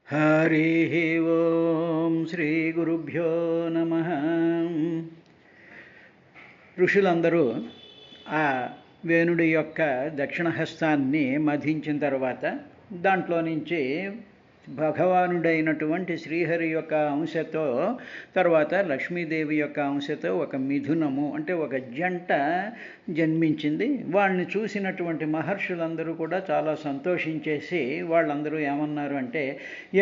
హరి ఓం శ్రీ గురుభ్యో నమ. ఋషులందరూ ఆ వేణుడి యొక్క దక్షిణహస్తాన్ని మధించిన తర్వాత దాంట్లో నుంచి భగవానుడైనటువంటి శ్రీహరి యొక్క అంశతో తర్వాత లక్ష్మీదేవి యొక్క అంశతో ఒక మిథునము అంటే ఒక జంట జన్మించింది. వాళ్ళని చూసినటువంటి మహర్షులందరూ కూడా చాలా సంతోషించేసి వాళ్ళందరూ ఏమన్నారు అంటే,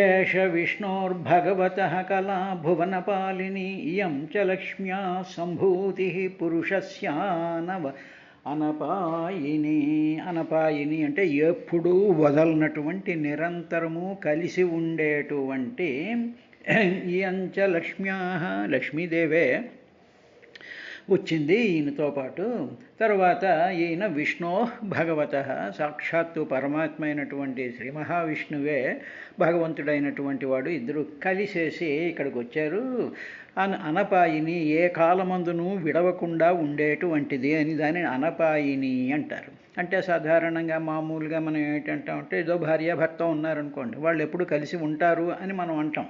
ఏష విష్ణోర్భగవతః కళా భువనపాలిని ఇయం చ లక్ష్మ్యా సంభూతి పురుషస్యానవ అనపాయిని. అనపాయిని అంటే ఎప్పుడూ వదలనటువంటి నిరంతరము కలిసి ఉండేటువంటి ఇయంచ లక్ష్మ్యా లక్ష్మీదేవే వచ్చింది ఈయనతో పాటు. తర్వాత ఈయన విష్ణో భగవత సాక్షాత్తు పరమాత్మ అయినటువంటి శ్రీ మహావిష్ణువే భగవంతుడైనటువంటి వాడు. ఇద్దరు కలిసేసి ఇక్కడికి వచ్చారు. అనపాయిని ఏ కాలమందును విడవకుండా ఉండేటువంటిది అని దానిని అనపాయిని అంటారు. అంటే సాధారణంగా మామూలుగా మనం ఏంటంటామంటే ఏదో భార్యాభర్త ఉన్నారనుకోండి, వాళ్ళు ఎప్పుడు కలిసి ఉంటారు అని మనం అంటాం.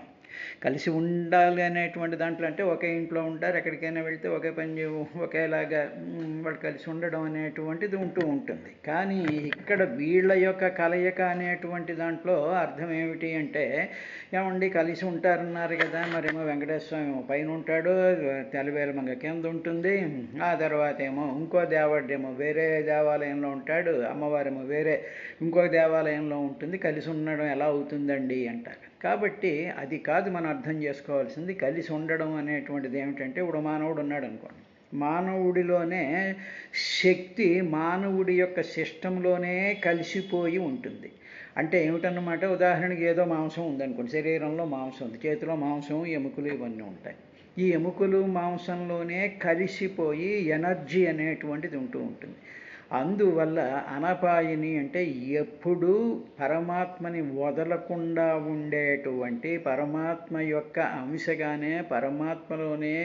కలిసి ఉండాలి అనేటువంటి దాంట్లో అంటే ఒకే ఇంట్లో ఉంటారు, ఎక్కడికైనా వెళ్తే ఒకే పని ఒకేలాగా వాళ్ళు కలిసి ఉండడం అనేటువంటిది ఉంటూ ఉంటుంది. కానీ ఇక్కడ వీళ్ళ యొక్క కలయిక అనేటువంటి దాంట్లో అర్థం ఏమిటి అంటే, ఏమండి కలిసి ఉంటారన్నారు కదా, మరేమో వెంకటేశ్వర స్వామి పైన ఉంటాడు, తెలవేలు మంగ కింద ఉంటుంది, ఆ తర్వాత ఏమో ఇంకో దేవుడేమో వేరే దేవాలయంలో ఉంటాడు, అమ్మవారేమో వేరే ఇంకో దేవాలయంలో ఉంటుంది, కలిసి ఉండడం ఎలా అవుతుందండి అంటారు. కాబట్టి అది కాదు మనం అర్థం చేసుకోవాల్సింది. కలిసి ఉండడం అనేటువంటిది ఏమిటంటే, ఇప్పుడు మానవుడు ఉన్నాడు అనుకోండి, మానవుడిలోనే శక్తి మానవుడి యొక్క సిస్టంలోనే కలిసిపోయి ఉంటుంది. అంటే ఏమిటన్నమాట, ఉదాహరణకి ఏదో మాంసం ఉందనుకోండి, శరీరంలో మాంసం ఉంది, చేతిలో మాంసం ఎముకలు ఇవన్నీ ఉంటాయి. ఈ ఎముకలు మాంసంలోనే కలిసిపోయి ఎనర్జీ అనేటువంటిది ఉంటూ ఉంటుంది. అందువల్ల అనపాయిని అంటే ఎప్పుడూ పరమాత్మని వదలకుండా ఉండేటువంటి, పరమాత్మ యొక్క అంశగానే పరమాత్మలోనే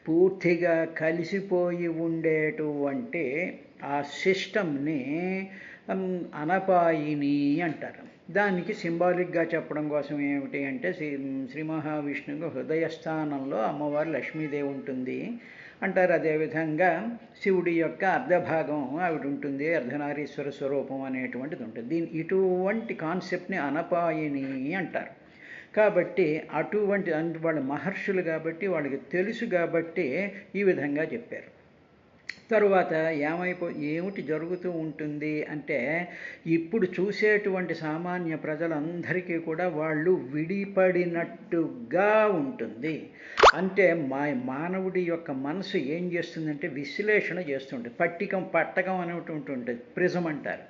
పూర్తిగా కలిసిపోయి ఉండేటువంటి ఆ సిస్టమ్ని అనపాయిని అంటారు. దానికి సింబాలిక్గా చెప్పడం కోసం ఏమిటి అంటే, శ్రీ మహావిష్ణువు హృదయస్థానంలో అమ్మవారు లక్ష్మీదేవి ఉంటుంది అంటారు. అదేవిధంగా శివుడి యొక్క అర్ధభాగం ఆవిడ ఉంటుంది, అర్ధనారీశ్వర స్వరూపం అనేటువంటిది ఉంటుంది. ఇటువంటి కాన్సెప్ట్ని అనపాయిని అంటారు. కాబట్టి అటువంటి వాళ్ళ మహర్షులు కాబట్టి వాళ్ళకి తెలుసు కాబట్టి ఈ విధంగా చెప్పారు. తరువాత ఏమిటి జరుగుతూ ఉంటుంది అంటే, ఇప్పుడు చూసేటువంటి సామాన్య ప్రజలందరికీ కూడా వాళ్ళు విడిపడినట్టుగా ఉంటుంది. అంటే మానవుడి యొక్క మనసు ఏం చేస్తుందంటే విశ్లేషణ చేస్తుంటుంది. పట్టకం అనేటువంటి ఉంటుంది, ప్రిజం అంటారు.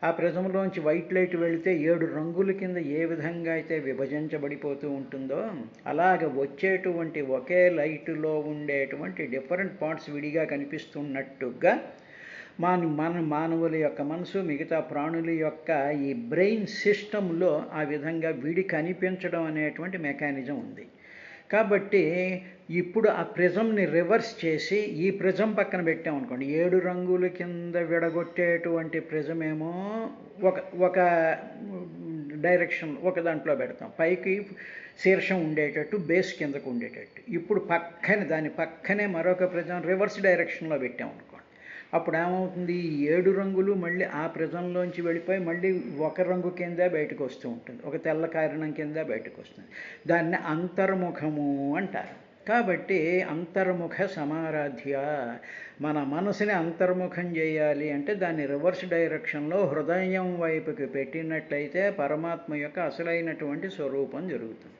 ఆ ప్రిజంలోంచి వైట్ లైట్ వెళితే 7 రంగుల కింద ఏ విధంగా అయితే విభజించబడిపోతూ ఉంటుందో, అలాగ వచ్చేటువంటి ఒకే లైటులో ఉండేటువంటి డిఫరెంట్ పార్ట్స్ విడిగా కనిపిస్తున్నట్టుగా మానవుల యొక్క మనసు మిగతా ప్రాణుల యొక్క ఈ బ్రెయిన్ సిస్టంలో ఆ విధంగా విడి కనిపించడం అనేటువంటి మెకానిజం ఉంది. కాబట్టి ఇప్పుడు ఆ ప్రిజంని రివర్స్ చేసి ఈ ప్రిజం పక్కన పెట్టామనుకోండి, 7 రంగుల కింద విడగొట్టేటువంటి ప్రిజం ఏమో ఒక డైరెక్షన్ ఒక దాంట్లో పెడతాం, పైకి శీర్షం ఉండేటట్టు, బేస్ కిందకు ఉండేటట్టు. ఇప్పుడు దాని పక్కనే మరొక ప్రిజం రివర్స్ డైరెక్షన్లో పెట్టామనుకోండి, అప్పుడు ఏమవుతుంది, ఈ 7 రంగులు మళ్ళీ ఆ ప్రిజంలోంచి వెళ్ళిపోయి మళ్ళీ ఒక రంగు కింద బయటకు వస్తూ ఉంటుంది, ఒక తెల్ల కారణం కింద బయటకు వస్తుంది. దాన్ని అంతర్ముఖము అంటారు. కాబట్టి అంతర్ముఖ సమారాధ్య, మన మనసుని అంతర్ముఖం చేయాలి అంటే దాన్ని రివర్స్ డైరెక్షన్లో హృదయం వైపుకి పెట్టినట్లయితే పరమాత్మ యొక్క అసలైనటువంటి స్వరూపం జరుగుతుంది.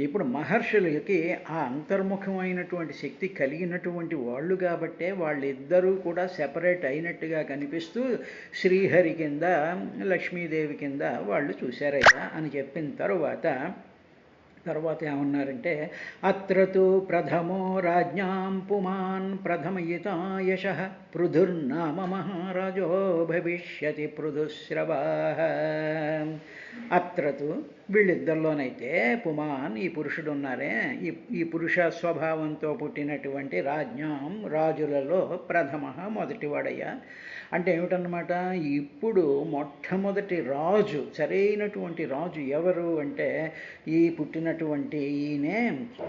ఇప్పుడు మహర్షులకి ఆ అంతర్ముఖమైనటువంటి శక్తి కలిగినటువంటి వాళ్ళు కాబట్టే వాళ్ళిద్దరూ కూడా సెపరేట్ అయినట్టుగా కనిపిస్తూ శ్రీహరి కింద లక్ష్మీదేవి కింద వాళ్ళు చూశారయ్యా అని చెప్పిన తర్వాత ఏమన్నారంటే, అత్రతు ప్రథమో రాజ్ఞాం పుమాన్ ప్రథమయితా యశః పృథుర్నామ మహారాజో భవిష్యతి పృథుశ్రవాః. అత్రతు వీళ్ళిద్దరిలోనైతే పుమాన్ ఈ పురుషుడు ఉన్నారే, ఈ పురుష స్వభావంతో పుట్టినటువంటి రాజ్ఞాం రాజులలో ప్రథమ మొదటివాడయ్యా. అంటే ఏమిటన్నమాట, ఇప్పుడు మొట్టమొదటి రాజు, సరైనటువంటి రాజు ఎవరు అంటే ఈ పుట్టినటువంటి ఈయనే.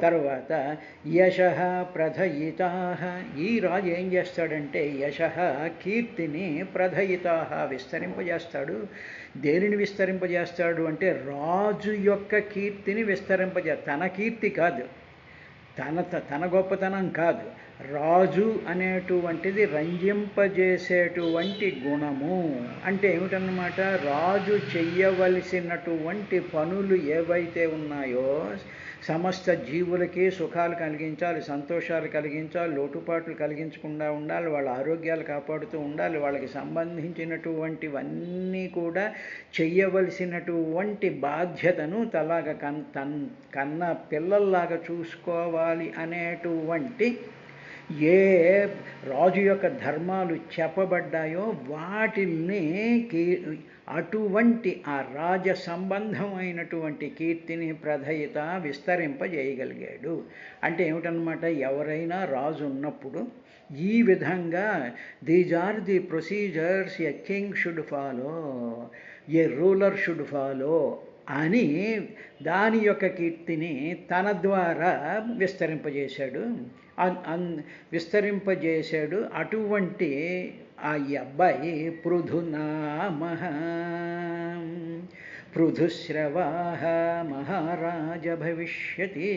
తరువాత యశః ప్రథయితాః, ఈ రాజు ఏం చేస్తాడంటే యశః కీర్తిని ప్రథయితాః విస్తరింపజేస్తాడు. దేనిని విస్తరింపజేస్తాడు అంటే రాజు యొక్క కీర్తిని తన కీర్తి కాదు, తన గొప్పతనం కాదు, రాజు అనేటువంటిది రంజింపజేసేటువంటి గుణము. అంటే ఏమిటన్నమాట, రాజు చెయ్యవలసినటువంటి పనులు ఏవైతే ఉన్నాయో సమస్త జీవులకి సుఖాలు కలిగించాలి, సంతోషాలు కలిగించాలి, లోటుపాట్లు కలిగించకుండా ఉండాలి, వాళ్ళ ఆరోగ్యాలు కాపాడుతూ ఉండాలి, వాళ్ళకి సంబంధించినటువంటివన్నీ కూడా చెయ్యవలసినటువంటి బాధ్యతను కన్న పిల్లల్లాగా చూసుకోవాలి అనేటువంటి ఏ రాజు యొక్క ధర్మాలు చెప్పబడ్డాయో వాటిల్ని అటువంటి ఆ రాజ సంబంధమైనటువంటి కీర్తిని ప్రథయిత విస్తరింపజేయగలిగాడు. అంటే ఏమిటన్నమాట, ఎవరైనా రాజు ఉన్నప్పుడు ఈ విధంగా these are the procedures a king should follow, a ruler should follow అని దాని యొక్క కీర్తిని తన ద్వారా విస్తరింపజేశాడు. అటువంటి ఆ అబ్బాయి పృథునామః, పృథుశ్రవాః మహారాజ భవిష్యతి.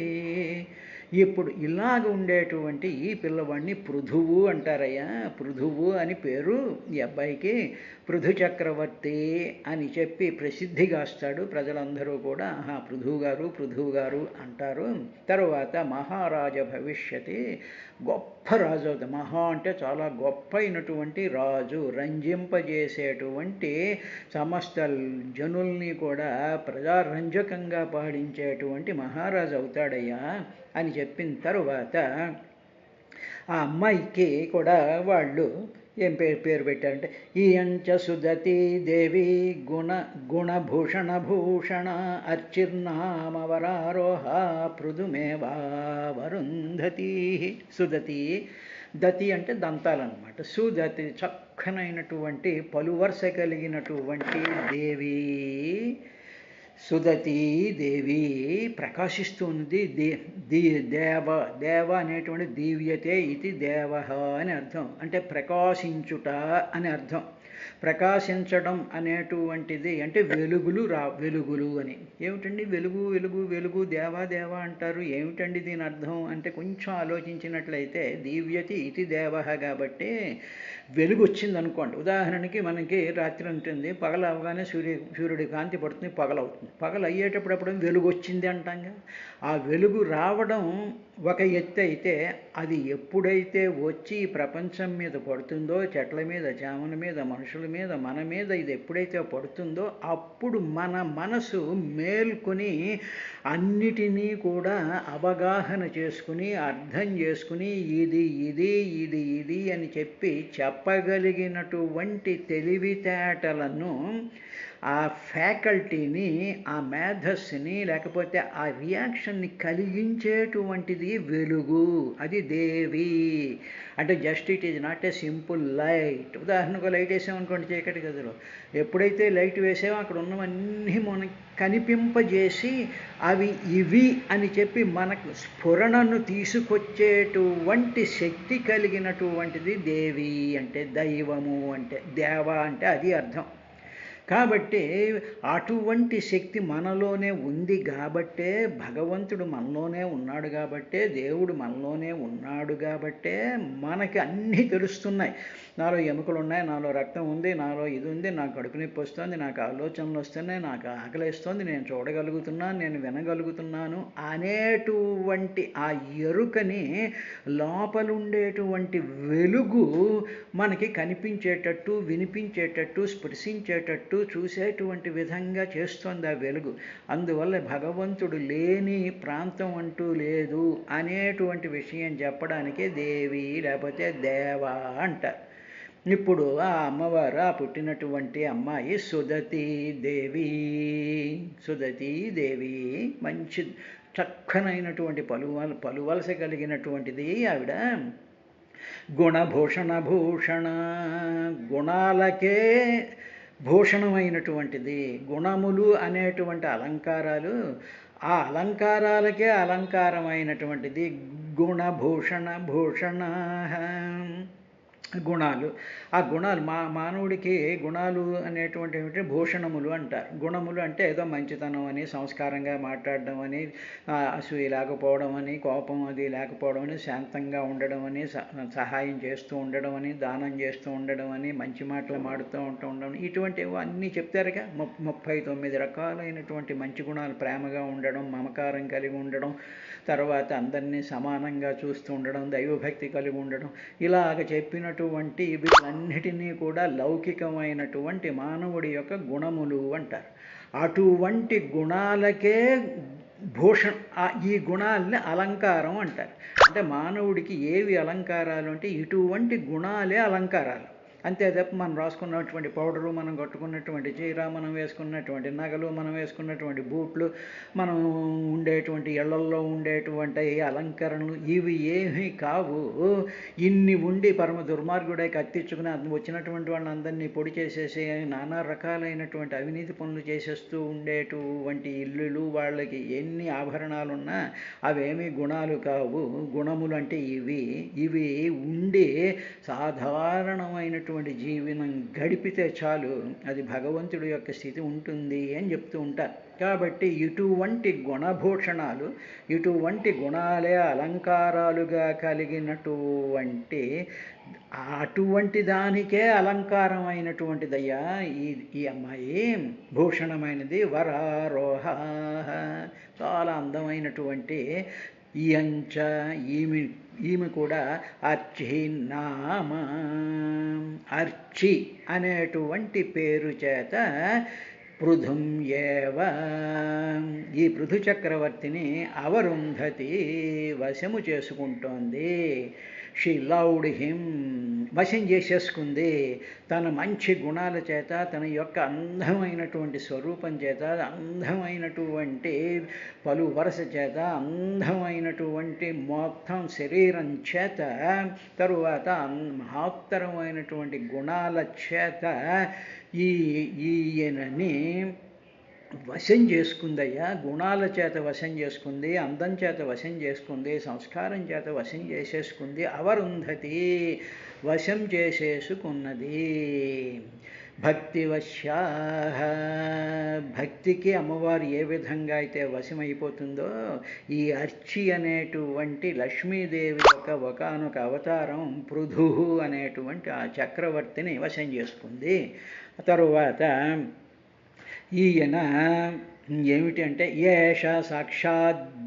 ఇప్పుడు ఇలాగ ఉండేటువంటి ఈ పిల్లవాడిని పృథువు అంటారయ్యా. పృథువు అని పేరు ఈ అబ్బాయికి. పృథు చక్రవర్తి అని చెప్పి ప్రసిద్ధిగాస్తాడు. ప్రజలందరూ కూడా పృథువు గారు అంటారు. తరువాత మహారాజ భవిష్యతి, గొప్ప రాజు అవుతాడు. మహా అంటే చాలా గొప్ప అయినటువంటి రాజు, రంజింపజేసేటువంటి సమస్త జనుల్ని కూడా ప్రజారంజకంగా పాడించేటువంటి మహారాజు అవుతాడయ్యా అని చెప్పిన తరువాత ఆ అమ్మాయికి కూడా వాళ్ళు ఏం పేరు పెట్టారంటే ఈయంచ సుదతి దేవి గుణభూషణ అర్చిర్నామవరారోహ పృథుమేవా వరుంధతి. సుదతి, దతి అంటే దంతాలన్నమాట. సుదతి చక్కనైనటువంటి పలువరుస కలిగినటువంటి దేవి. సుదతీ దేవి ప్రకాశిస్తుంది. దేవ అనేటువంటి దీవ్యతే ఇది దేవ అని అర్థం. అంటే ప్రకాశించుట అని అర్థం. ప్రకాశించడం అనేటువంటిది అంటే వెలుగులు అని. ఏమిటండి వెలుగు దేవ అంటారు, ఏమిటండి దీని అర్థం అంటే కొంచెం ఆలోచించినట్లయితే దివ్యతి ఇది దేవ కాబట్టి వెలుగు వచ్చింది అనుకోండి. ఉదాహరణకి మనకి రాత్రి ఉంటుంది, పగలు అవగానే సూర్యుడి కాంతి పడుతుంది, పగలవుతుంది. పగలు అయ్యేటప్పుడు వెలుగు వచ్చింది అంటాంగా. ఆ వెలుగు రావడం ఒక ఎత్తు అయితే అది ఎప్పుడైతే వచ్చి ప్రపంచం మీద పడుతుందో, చెట్ల మీద, చేమల మీద, మనుషుల మీద, మన మీద ఇది ఎప్పుడైతే పడుతుందో అప్పుడు మన మనసు మేల్కొని అన్నిటినీ కూడా అవగాహన చేసుకుని అర్థం చేసుకుని ఇది అని చెప్పి చెప్పగలిగినటువంటి తెలివితేటలను, ఆ ఫ్యాకల్టీని, ఆ మేధస్సుని, లేకపోతే ఆ రియాక్షన్ని కలిగించేటువంటిది వెలుగు. అది దేవి. అంటే just it is not a simple light. ఉదాహరణకు లైట్ వేసామనుకోండి చీకటి గదిలో, ఎప్పుడైతే లైట్ వేసామో అక్కడ ఉన్నవన్నీ మనకి కనిపింపజేసి అవి ఇవి అని చెప్పి మనకు స్ఫురణను తీసుకొచ్చేటువంటి శక్తి కలిగినటువంటిది దేవి అంటే, దైవము అంటే, దేవ అంటే అది అర్థం. కాబట్టి అటువంటి శక్తి మనలోనే ఉంది కాబట్టే, భగవంతుడు మనలోనే ఉన్నాడు కాబట్టే, దేవుడు మనలోనే ఉన్నాడు కాబట్టే మనకి అన్నీ తెలుస్తున్నాయి. నాలో ఎముకలు ఉన్నాయి, నాలో రక్తం ఉంది, నాలో ఇది ఉంది, నాకు కడుపు నొప్పి వస్తుంది, నాకు ఆలోచనలు వస్తున్నాయి, నాకు ఆకలిస్తుంది, నేను చూడగలుగుతున్నాను, నేను వినగలుగుతున్నాను అనేటువంటి ఆ ఎరుకని, లోపలుండేటువంటి వెలుగు మనకి కనిపించేటట్టు, వినిపించేటట్టు, స్పృశించేటట్టు, చూసేటువంటి విధంగా చేస్తోంది ఆ వెలుగు. అందువల్ల భగవంతుడు లేని ప్రాంతం అంటూ లేదు అనేటువంటి విషయం చెప్పడానికే దేవి లేకపోతే దేవ అంటారు. ఇప్పుడు ఆ అమ్మవారు, ఆ పుట్టినటువంటి అమ్మాయి సుదతీ దేవి మంచి చక్కనైనటువంటి పలువలస కలిగినటువంటిది ఆవిడ. గుణభూషణ భూషణ, గుణాలకే భూషణమైనటువంటిది. గుణములు అనేటువంటి అలంకారాలు, ఆ అలంకారాలకే అలంకారమైనటువంటిది గుణభూషణ భూషణ. గుణాలు, ఆ గుణాలు మానవుడికి గుణాలు అనేటువంటి ఏమిటి, భూషణములు అంటారు. గుణములు అంటే ఏదో మంచితనం అని, సంస్కారంగా మాట్లాడడం అని, అసూయ లేకపోవడం అని, కోపం అది లేకపోవడం అని, శాంతంగా ఉండడం అని, సహాయం చేస్తూ ఉండడం అని, దానం చేస్తూ ఉండడం అని, మంచి మాటలు మాడుతూ ఉండడం, ఇటువంటివి అన్నీ చెప్తారుగా. 39 రకాలైనటువంటి మంచి గుణాలు. ప్రేమగా ఉండడం, మమకారం కలిగి ఉండడం, తర్వాత అందరినీ సమానంగా చూస్తూ ఉండడం, దైవభక్తి కలిగి ఉండడం, ఇలాగ చెప్పినటువంటి వీటన్నిటినీ కూడా లౌకికమైనటువంటి మానవుడి యొక్క గుణములు అంటారు. అటువంటి గుణాలకే ఈ గుణాలని అలంకారం అంటారు. అంటే మానవుడికి ఏవి అలంకారాలు అంటే ఇటువంటి గుణాలే అలంకారాలు. అంతే తప్ప మనం రాసుకున్నటువంటి పౌడరు, మనం కట్టుకున్నటువంటి చీర, మనం వేసుకున్నటువంటి నగలు, మనం వేసుకున్నటువంటి బూట్లు, మనం ఉండేటువంటి ఇళ్లల్లో ఉండేటువంటి అలంకరణలు ఇవి ఏమీ కావు. ఇన్ని ఉండి పరమ దుర్మార్గుడై కత్తిచ్చుకుని వచ్చినటువంటి వాళ్ళందరినీ పొడి చేసేసి నానా రకాలైనటువంటి అవినీతి పనులు చేసేస్తూ ఉండేటువంటి ఇల్లులు, వాళ్ళకి ఎన్ని ఆభరణాలున్నా అవేమీ గుణాలు కావు. గుణములు అంటే ఇవి ఉండి సాధారణమైనటువంటి జీవనం గడిపితే చాలు, అది భగవంతుడి యొక్క స్థితి ఉంటుంది అని చెప్తూ ఉంటారు. కాబట్టి ఇటువంటి గుణభూషణాలు, ఇటువంటి గుణాలే అలంకారాలుగా కలిగినటువంటి అటువంటి దానికే అలంకారమైనటువంటిదయ్యా ఈ అమ్మాయి, భూషణమైనది. వరారోహ, చాలా అందమైనటువంటి ఇయంచ, ఈమె కూడా అర్చినామ, అర్చి అనేటువంటి పేరు చేత పృథుం ఏవ, ఈ పృథు చక్రవర్తిని అవరుంధతి వశము చేసుకుంటోంది. షీ లవ్డ్ హిమ్, వశం చేసేసుకుంది. తన మంచి గుణాల చేత, తన యొక్క అందమైనటువంటి స్వరూపం చేత, అందమైనటువంటి పలు వరస చేత, అందమైనటువంటి మొత్తం శరీరం చేత, తరువాత మహత్తరమైనటువంటి గుణాల చేత ఈయనని వశం చేసుకుందయ్యా. గుణాల చేత వశం చేసుకుంది, అందం చేత వశం చేసుకుంది, సంస్కారం చేత వశం చేసేసుకుంది. అవరుంధతి, వశం చేసేసుకున్నది. భక్తివశ్యా, భక్తికి అమ్మవారు ఏ విధంగా అయితే వశమైపోతుందో, ఈ అర్చి అనేటువంటి లక్ష్మీదేవి యొక్క ఒకానొక అవతారం పృథు అనేటువంటి ఆ చక్రవర్తిని వశం చేసుకుంది. తరువాత ఈయన ఏమిటి అంటే, ఏష సాక్షాద్ధరేరంసో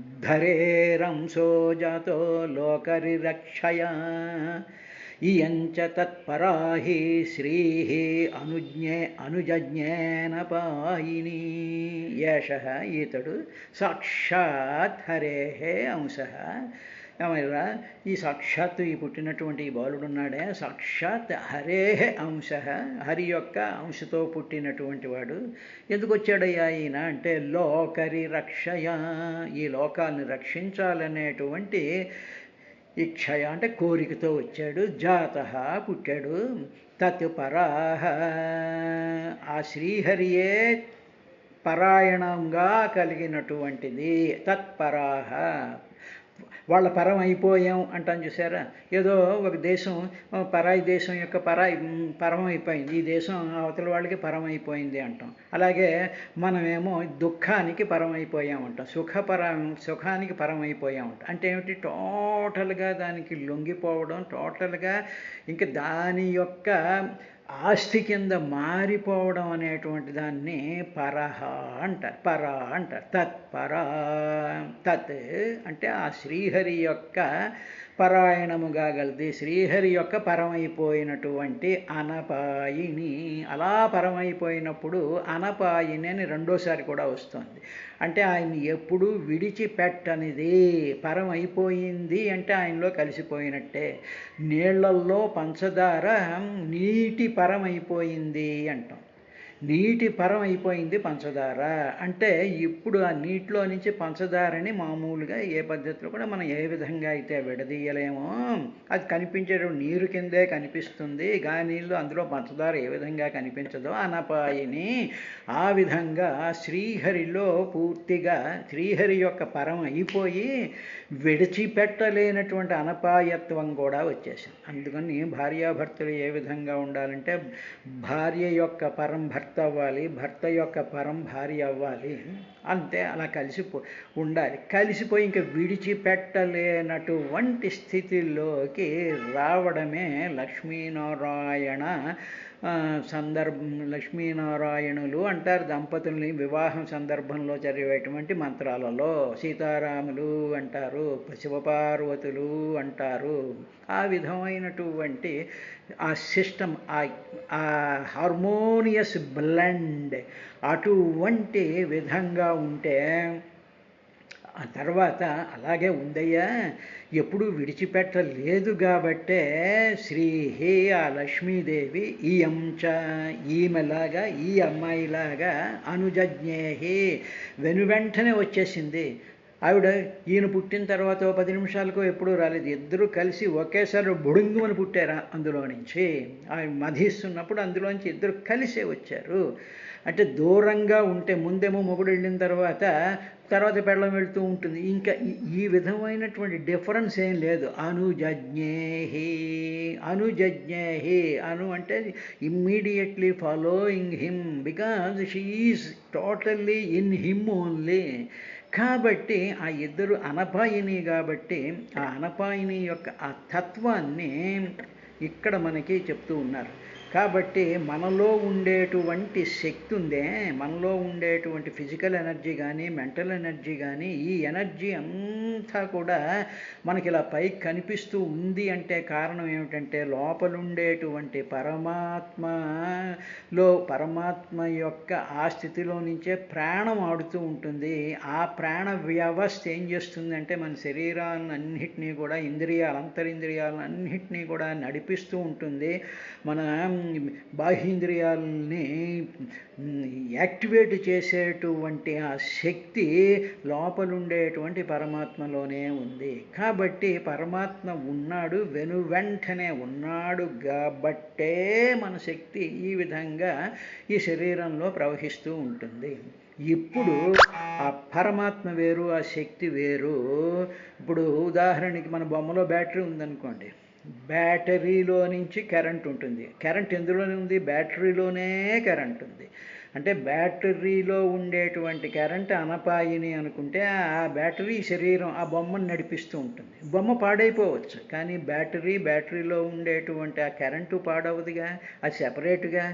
జాతో లోకరిరక్షయ ఇయంచ తత్పరాహి శ్రీ అనుజజ్ఞేన పాయిని. ఏష, ఈతడు, సాక్షాత్ హరే అంశ. ఏమయ్యా, ఈ సాక్షాత్తు ఈ పుట్టినటువంటి ఈ బాలుడు ఉన్నాడే, సాక్షాత్ హరే అంశ, హరి యొక్క అంశతో పుట్టినటువంటి వాడు. ఎందుకు వచ్చాడయ్యా ఈయన అంటే, లోకరి రక్షయ, ఈ లోకాన్ని రక్షించాలనేటువంటి ఇక్షయ అంటే కోరికతో వచ్చాడు. జాత, పుట్టాడు. తత్పరాహ, ఆ శ్రీహరియే పరాయణంగా కలిగినటువంటిది. తత్పరాహ, వాళ్ళ పరం అయిపోయాం అంటాం చూసారా. ఏదో ఒక దేశం పరాయి దేశం యొక్క పరం అయిపోయింది, ఈ దేశం అవతల వాళ్ళకి పరం అయిపోయింది అంటాం. అలాగే మనమేమో దుఃఖానికి పరం అయిపోయాం అంటాం, సుఖానికి పరం అయిపోయాం అంటాం. అంటే ఏమిటి, టోటల్గా దానికి లొంగిపోవడం, టోటల్గా ఇంకా దాని యొక్క ఆస్తి కింద మారిపోవడం అనేటువంటి దాన్ని పరహ అంటారు, పర అంటారు. తత్పరా, తత్ అంటే ఆ శ్రీహరి యొక్క పరాయణముగా గలది, శ్రీహరి యొక్క పరమైపోయినటువంటి అనపాయిని. అలా పరమైపోయినప్పుడు అనపాయిని అని రెండోసారి కూడా వస్తుంది. అంటే ఆయన్ని ఎప్పుడూ విడిచిపెట్టనిది. పరమైపోయింది అంటే ఆయనలో కలిసిపోయినట్టే. నీళ్లల్లో పంచదార నీటి పరమైపోయింది అంటాం. నీటి పరం అయిపోయింది పంచదార. అంటే ఇప్పుడు ఆ నీటిలో నుంచి పంచదారని మామూలుగా ఏ పద్ధతిలో కూడా మనం ఏ విధంగా అయితే విడదీయలేమో, అది కనిపించేటువంటి నీరు కిందే కనిపిస్తుంది, నీళ్ళు అందులో పంచదార ఏ విధంగా కనిపించదో అనపాయిని, ఆ విధంగా శ్రీహరిలో పూర్తిగా శ్రీహరి యొక్క పరం అయిపోయి విడిచిపెట్టలేనటువంటి అనపాయత్వం కూడా వచ్చేసింది. అందుకని భార్యాభర్తలు ఏ విధంగా ఉండాలంటే, భార్య యొక్క పరం భర్త అవ్వాలి, భర్త యొక్క పరం భార్య అవ్వాలి, అంతే. అలా ఉండాలి. కలిసిపోయి ఇంకా విడిచిపెట్టలేనటువంటి స్థితిలోకి రావడమే లక్ష్మీనారాయణ లక్ష్మీనారాయణులు అంటారు దంపతుల్ని వివాహం సందర్భంలో చదివేటువంటి మంత్రాలలో. సీతారాములు అంటారు, శివపార్వతులు అంటారు. ఆ విధమైనటువంటి ఆ సిస్టమ్, ఆ హార్మోనియస్ బ్లెండ్ అటువంటి విధంగా ఉంటే, ఆ తర్వాత అలాగే ఉందయ్యా, ఎప్పుడు విడిచిపెట్టలేదు కాబట్టే శ్రీహే ఆ లక్ష్మీదేవి ఈ అంశ ఈమెలాగా ఈ అమ్మాయిలాగా అనుజజ్ఞేహి వెనువెంటనే వచ్చేసింది. ఆవిడ ఈయన పుట్టిన తర్వాత 10 నిమిషాలకు ఎప్పుడూ రాలేదు. ఇద్దరు కలిసి ఒకేసారి బుడుంగుమని పుట్టారు. అందులో నుంచి ఆయన మధిస్తున్నప్పుడు అందులోంచి ఇద్దరు కలిసే వచ్చారు. అంటే దూరంగా ఉంటే ముందేమో మొగుడు వెళ్ళిన తర్వాత పెళ్ళం వెళ్తూ ఉంటుంది. ఇంకా ఈ విధమైనటువంటి డిఫరెన్స్ ఏం లేదు. అనుజజ్ఞేహి అను అంటే immediately following him, because she is totally in him only. కాబట్టి ఆ ఇద్దరు అనపాయిని కాబట్టి ఆ అనపాయిని యొక్క ఆ తత్వాన్ని ఇక్కడ మనకి చెప్తూ ఉన్నారు. కాబట్టి మనలో ఉండేటువంటి శక్తి ఉందే, మనలో ఉండేటువంటి ఫిజికల్ ఎనర్జీ కానీ మెంటల్ ఎనర్జీ కానీ, ఈ ఎనర్జీ అంతా కూడా మనకి ఇలా పైకి కనిపిస్తూ ఉంది అంటే కారణం ఏమిటంటే, లోపలుండేటువంటి పరమాత్మ యొక్క ఆ స్థితిలో నుంచే ప్రాణం ఆడుతూ ఉంటుంది. ఆ ప్రాణ వ్యవస్థ ఏం చేస్తుందంటే మన శరీరాలన్నింటినీ కూడా అంతరింద్రియాలన్నింటినీ కూడా నడిపిస్తూ ఉంటుంది. మన బాహ్యేంద్రియాలని యాక్టివేట్ చేసేటువంటి ఆ శక్తి లోపలుండేటువంటి పరమాత్మలోనే ఉంది. కాబట్టి పరమాత్మ ఉన్నాడు, వెంటనే ఉన్నాడు కాబట్టే మన శక్తి ఈ విధంగా ఈ శరీరంలో ప్రవహిస్తూ ఉంటుంది. ఇప్పుడు ఆ పరమాత్మ వేరు, ఆ శక్తి వేరు. ఇప్పుడు ఉదాహరణకి మన బొమ్మలో బ్యాటరీ ఉందనుకోండి, బ్యాటరీలో నుంచి కరెంట్ ఉంటుంది. కరెంట్ ఎందులోనే ఉంది? బ్యాటరీలోనే కరెంట్ ఉంది. అంటే బ్యాటరీలో ఉండేటువంటి కరెంట్ అనపాయిని అనుకుంటే, ఆ బ్యాటరీ శరీరం ఆ బొమ్మను నడిపిస్తూ ఉంటుంది. బొమ్మ పాడైపోవచ్చు, కానీ బ్యాటరీలో ఉండేటువంటి ఆ కరెంటు పాడవదుగా, అది సెపరేట్గా.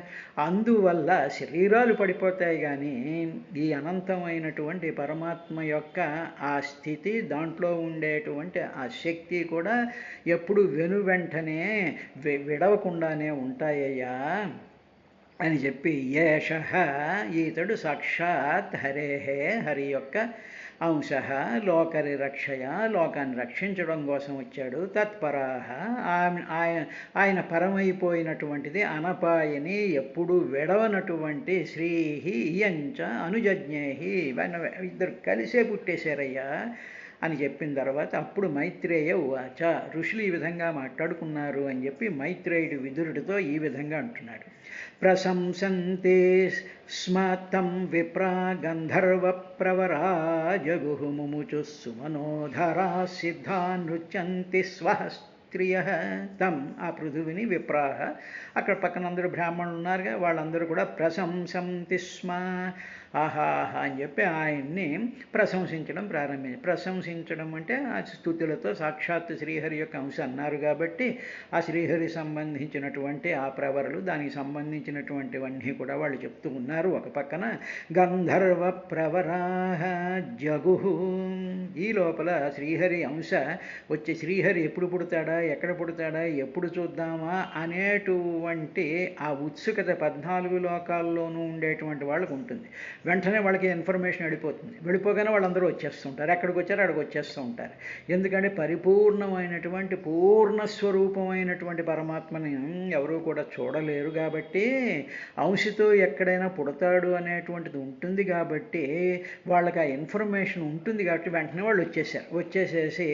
అందువల్ల శరీరాలు పడిపోతాయి, కానీ ఈ అనంతమైనటువంటి పరమాత్మ యొక్క ఆ స్థితి, దాంట్లో ఉండేటువంటి ఆ శక్తి కూడా ఎప్పుడు వెంటనే విడవకుండానే ఉంటాయ్యా అని చెప్పి, ఏషః ఈతడు సాక్షాత్ హరి యొక్క అంశ, లోకరిరక్షయ, లోకాన్ని రక్షించడం కోసం వచ్చాడు. తత్పరాహ, ఆయన పరమైపోయినటువంటిది అనపాయని, ఎప్పుడు విడవనటువంటి శ్రీహి ఇయంచ అనుజజ్ఞేహి, ఇద్దరు కలిసే పుట్టేశారయ్యా అని చెప్పిన తర్వాత అప్పుడు మైత్రేయ ఉవాచ, ఋషులు ఈ విధంగా మాట్లాడుకున్నారు అని చెప్పి మైత్రేయుడు విదురుడితో ఈ విధంగా అంటున్నాడు. ప్రశంసంతే స్మ తం విప్రా గంధర్వ ప్రవరా జగుః ముముచు సుమనోధరా సిద్ధా నృత్యంతి స్వస్త్రియ తం, ఆ పృథువిని విప్రాహ, అక్కడ పక్కన అందరూ బ్రాహ్మణులు ఉన్నారుగా, వాళ్ళందరూ కూడా ప్రశంసంతి స్మ, ఆహాహా అని చెప్పి ఆయన్ని ప్రశంసించడం ప్రశంసించడం అంటే ఆ స్తుతులతో, సాక్షాత్ శ్రీహరి యొక్క అంశ అన్నారు కాబట్టి ఆ శ్రీహరి సంబంధించినటువంటి ఆ ప్రవరలు, దానికి సంబంధించినటువంటివన్నీ కూడా వాళ్ళు చెప్తూ ఉన్నారు. ఒక పక్కన గంధర్వ ప్రవరాహ జగుః, ఈ లోపల శ్రీహరి అంశ వచ్చి శ్రీహరి ఎప్పుడు పుడతాడా, ఎక్కడ పుడతాడా, ఎప్పుడు చూద్దామా అనేటువంటి ఆ ఉత్సుకత 14 లోకాల్లోనూ ఉండేటువంటి వాళ్ళకు ఉంటుంది. వెంటనే వాళ్ళకి ఇన్ఫర్మేషన్ వెళ్ళిపోగానే వాళ్ళందరూ వచ్చేస్తుంటారు. ఎక్కడికి వచ్చారో అక్కడికి వచ్చేస్తూ ఉంటారు. ఎందుకంటే పరిపూర్ణమైనటువంటి పూర్ణస్వరూపమైనటువంటి పరమాత్మని ఎవరూ కూడా చూడలేరు కాబట్టి అంశతో ఎక్కడైనా పుడతాడు అనేటువంటిది ఉంటుంది కాబట్టి వాళ్ళకి ఆ ఇన్ఫర్మేషన్ ఉంటుంది కాబట్టి వెంటనే వాళ్ళు వచ్చేసేసి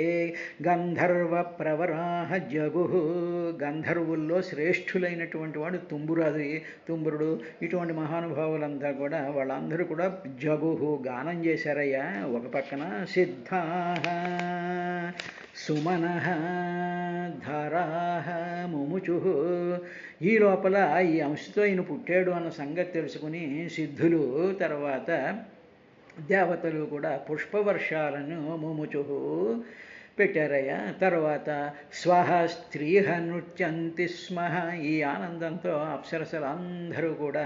గంధర్వ ప్రవరాహ జగు, గంధర్వుల్లో శ్రేష్ఠులైనటువంటి వాడు తుంబురుడు ఇటువంటి మహానుభావులంతా కూడా వాళ్ళందరూ కూడా జగుహు గానం చేశారయ్యా. ఒక పక్కన సిద్ధాహ సుమనః ధరాహ ముముచు, ఈ లోపల ఈ అంశతో ఈయన పుట్టాడు అన్న సంగతి తెలుసుకుని సిద్ధులు తర్వాత దేవతలు కూడా పుష్పవర్షాలను ముముచు పెట్టారయ్యా. తర్వాత స్వహ స్త్రీహ నృత్యంతి స్మః, ఈ ఆనందంతో అప్సరసలు అందరూ కూడా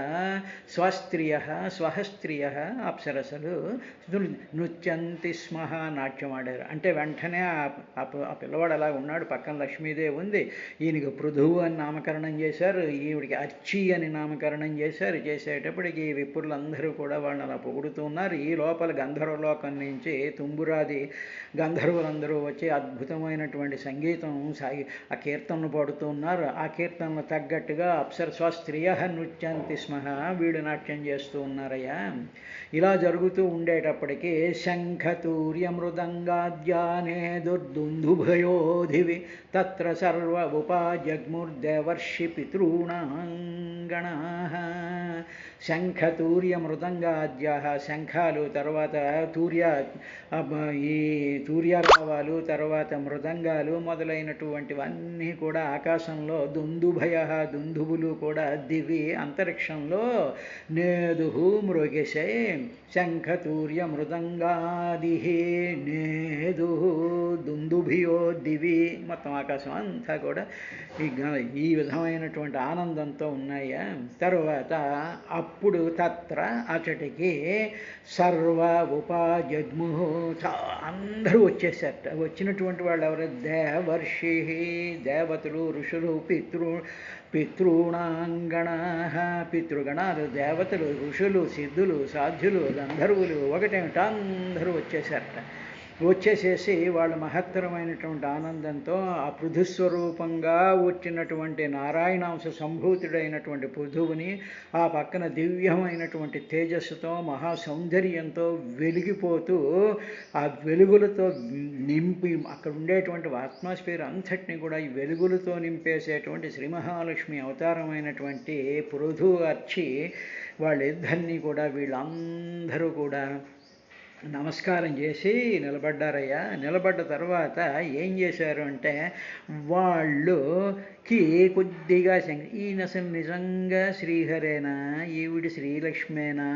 స్వహస్త్రియ అప్సరసలు నృత్యంతి స్మః నాట్యం ఆడారు. అంటే వెంటనే ఆ పిల్లవాడు అలా ఉన్నాడు, పక్కన లక్ష్మీదేవి ఉంది, ఈయనకి పృథువు అని నామకరణం చేశారు, ఈవిడికి అర్చి అని నామకరణం చేశారు. చేసేటప్పటికి ఈ విప్రులందరూ కూడా వాళ్ళని అలా పొగుడుతూ ఉన్నారు. ఈ లోపల గంధర్వలోకం నుంచి తుంబురాది గంధర్వులందరూ వచ్చి అద్భుతమైనటువంటి సంగీతం సాగి ఆ కీర్తనలు పాడుతూ ఉన్నారు. ఆ కీర్తనలు తగ్గట్టుగా అప్సరస్వ స్త్రియ నృత్యంతి స్మః వీడు నాట్యం చేస్తూ ఉన్నారయ్యా. ఇలా జరుగుతూ ఉండేటప్పటికీ శంఖతూర్య మృదంగాద్యానే దుర్దుందుభయోధివి తత్ర సర్వ ఉపాజగ్ముర్దేవర్షి పితॄణాంగణాః. శంఖతూర్య మృదంగాద్యాః, శంఖాలు, తర్వాత ఈ తూర్యరావాలు, తర్వాత మృదంగాలు మొదలైనటువంటివన్నీ కూడా ఆకాశంలో, దుందుభులు కూడా దివి అంతరిక్షంలో నేదుహు మృగిశే శంఖతూర్య మృదంగాది నేదుహు దుందుభియో దివి, మొత్తం ఆకాశం అంతా కూడా ఈ విధమైనటువంటి ఆనందంతో ఉన్నాయా. తరువాత అప్పుడు తత్ర అచటికి సర్వ ఉపజగ్ము, అందరూ వచ్చేసారట. వచ్చినటువంటి వాళ్ళు ఎవరు? దేవర్షి, దేవతలు, ఋషులు, పితృణాంగణాః, పితృగణాలు, దేవతలు, ఋషులు, సిద్ధులు, సాధ్యులు, గంధర్వులు ఒకటేమిటి అందరూ వచ్చేసారట. వచ్చేసేసి వాళ్ళ మహత్తరమైనటువంటి ఆనందంతో ఆ పృథుస్వరూపంగా వచ్చినటువంటి నారాయణాంశ సంభూతుడైనటువంటి పృథువుని ఆ పక్కన దివ్యమైనటువంటి తేజస్సుతో మహాసౌందర్యంతో వెలిగిపోతూ ఆ వెలుగులతో నింపి అక్కడ ఉండేటువంటి అట్మాస్ఫియర్ అంతటిని కూడా ఈ వెలుగులతో నింపేసేటువంటి శ్రీ మహాలక్ష్మి అవతారమైనటువంటి పృథు అర్చి వాళ్ళిద్దరినీ కూడా వీళ్ళందరూ కూడా నమస్కారం చేసి నిలబడ్డారయ్యా. నిలబడ్డ తర్వాత ఏం చేశారు అంటే వాళ్ళకి కొద్దిగా ఈయన అసలు నిజంగా శ్రీహరేనా, ఈవిడి శ్రీలక్ష్మేనా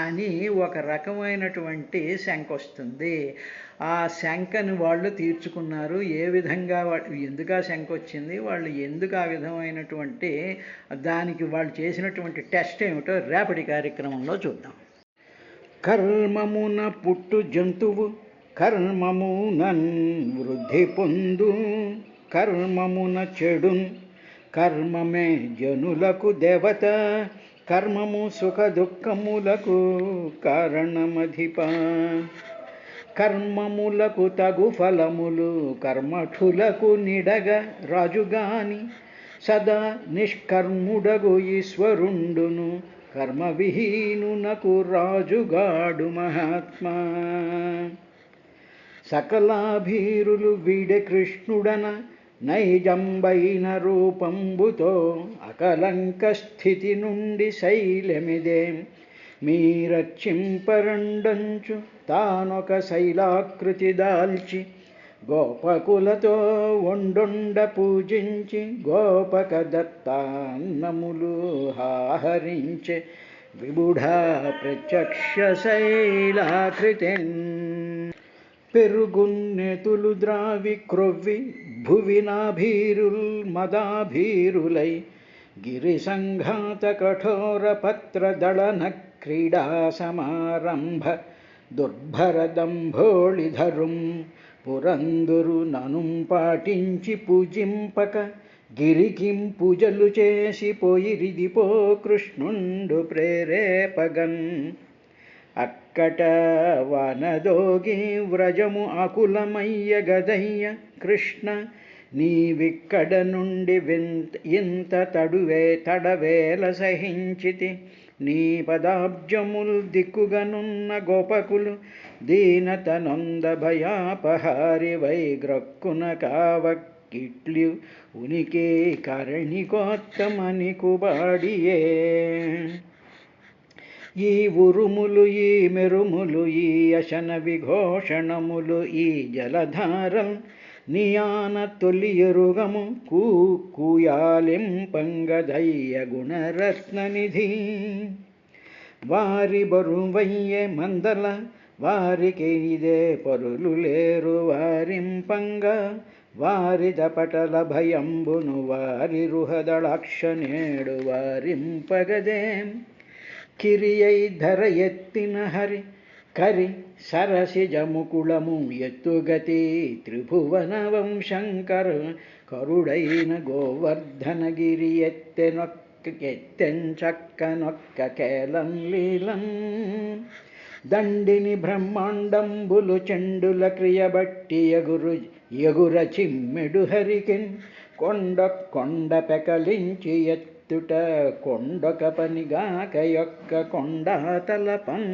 అని ఒక రకమైనటువంటి శంక వస్తుంది. ఆ శంకను వాళ్ళు తీర్చుకున్నారు. ఏ విధంగా ఎందుకు ఆ శంక వచ్చింది, వాళ్ళు ఎందుకు ఆ విధమైనటువంటి దానికి వాళ్ళు చేసినటువంటి టెస్ట్ ఏమిటో రేపటి కార్యక్రమంలో చూద్దాం. కర్మమున పుట్టు జంతువు కర్మమునన్ వృద్ధి పొందు, కర్మమున చెడున్ కర్మమే జనులకు దేవత, కర్మము సుఖ దుఃఖములకు కారణమధిప, కర్మములకు తగు ఫలములు కర్మఠులకు నిడగ రాజుగాని, సదా నిష్కర్ముడగు ఈశ్వరుండును కర్మవిహీనునకు రాజుగాడు మహాత్మా. సకలాభీరులు వీడే కృష్ణుడన నైజంబైన రూపంబుతో అకలంక స్థితి నుండి శైలమిదే మీరచ్చింపరండంచు తానొక శైలాకృతి దాల్చి, గోపకులతో వండొండ పూజించి గోపక దత్తాన్నములు హాహరించే విబుఢా ప్రత్యక్ష శైలాకృతిన్. పెరుగున్నెతులు ద్రావి క్రొవ్వి భువినాభీరుల్ మదాభీరులై, గిరి సంఘాత కఠోర పత్ర దళన క్రీడా సమారంభ దుర్భరదంభోళిధరుం పురందురు ననుం పాటించి పూజింపక గిరికిం పూజలు చేసి పోయిరిదిపో కృష్ణుండు ప్రేరేపగన్. అక్కట వనదోగి వ్రజము అకులమయ్య గదయ్య కృష్ణ, నీవిక్కడ నుండి ఇంత తడవేల సహించితి. నీ పదాబ్జముల్ దిక్కుగనున్న గోపకులు దీనతనొంద భయాపహారి వైగ్రక్కున కావక్కిట్లు ఉనికి కరణికోత్తమని కుబాడియే. ఈ ఉరుములు ఈ మెరుములు ఈ అశన విఘోషణములు ఈ జలధారల్ నియాన తొలి ఎరుగము కూయాలింపంగదయ్య గుణరత్ననిధి. వారి బరువయ్యే మందల వారికి ఇదే పరులు లేరు వారింపంగ. వారి దపటల భయంబును వారి రుహదళాక్ష నేడు వారింపగదే. కిరియై ధర ఎత్తిన హరి కరి సరసిజముకుళము ఎత్తుగతి త్రిభువన వంశంకర కరుడైన గోవర్ధనగిరి ఎత్తెంచక్క కేలం లీలం. దండిని బ్రహ్మాండంబులు చెండుల క్రియబట్టి ఎగుర చిమ్మెడు హరికిన్ కొండ పెకలించి ఎత్తుట కొండొక పనిగాక యొక్క కొండాతలపన్.